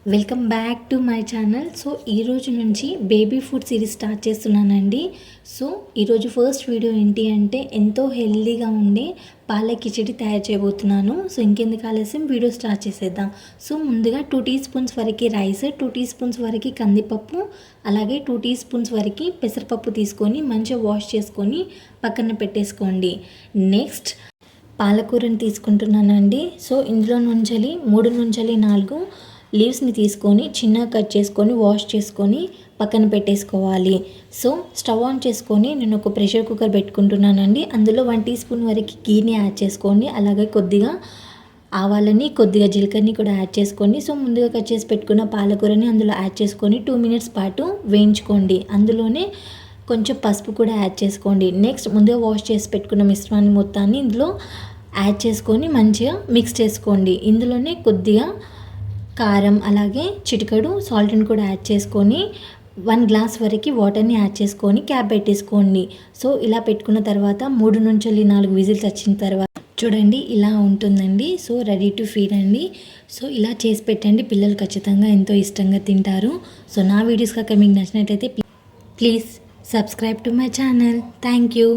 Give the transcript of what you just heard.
Welcome back to my channel. So ఈరోజు నుంచి baby food series start చేస్తున్నానండి. So ఈరోజు ఫస్ట్ వీడియో ఏంటి అంటే ఎంతో హెల్తీగా ఉండే పాల కిచడి తయారు చేయబోతున్నాను. సో ఇంకెందుకు ఆలస్యం, వీడియో స్టార్ట్ చేసేద్దాం. సో ముందుగా 2 టీ స్పూన్స్ వరకు రైస్, 2 టీ స్పూన్స్ వరకు కందిపప్పు, అలాగే 2 టీ స్పూన్స్ వరకు పెసరపప్పు తీసుకొని మంచిగా వాష్ చేసుకొని పక్కన పెట్టేసుకోండి. నెక్స్ట్ పాలకూరని తీసుకుంటున్నానండి. సో ఇందులో నుంచి 3 నుంచి 4 లీవ్స్ని తీసుకొని చిన్నగా కట్ చేసుకొని వాష్ చేసుకొని పక్కన పెట్టేసుకోవాలి. సో స్టవ్ ఆన్ చేసుకొని నేను ఒక ప్రెషర్ కుక్కర్ పెట్టుకుంటున్నానండి. అందులో 1 టీ స్పూన్ వరకు గీని యాడ్ చేసుకోండి. అలాగే కొద్దిగా ఆవాలని, కొద్దిగా జీలకర్రని కూడా యాడ్ చేసుకోండి. సో ముందుగా కట్ చేసి పెట్టుకున్న పాలకూరని అందులో యాడ్ చేసుకొని 2 మినిట్స్ పాటు వేయించుకోండి. అందులోనే కొంచెం పసుపు కూడా యాడ్ చేసుకోండి. నెక్స్ట్ ముందుగా వాష్ చేసి పెట్టుకున్న మిశ్రమాన్ని మొత్తాన్ని ఇందులో యాడ్ చేసుకొని మంచిగా మిక్స్ చేసుకోండి. ఇందులోనే కొద్దిగా కారం, అలాగే చిటికెడు సాల్ట్ని కూడా యాడ్ చేసుకొని 1 గ్లాస్ వరకు వాటర్ని యాడ్ చేసుకొని క్యాప్ పెట్టేసుకోండి. సో ఇలా పెట్టుకున్న తర్వాత 3 నుంచి 4 విజిల్స్ వచ్చిన తర్వాత చూడండి ఇలా ఉంటుందండి. సో రెడీ టు ఫీడ్ అండి. సో ఇలా చేసి పెట్టండి, పిల్లలు ఖచ్చితంగా ఎంతో ఇష్టంగా తింటారు. సో నా వీడియోస్ కనుక మీకు నచ్చినట్లయితే please subscribe to my channel. Thank you.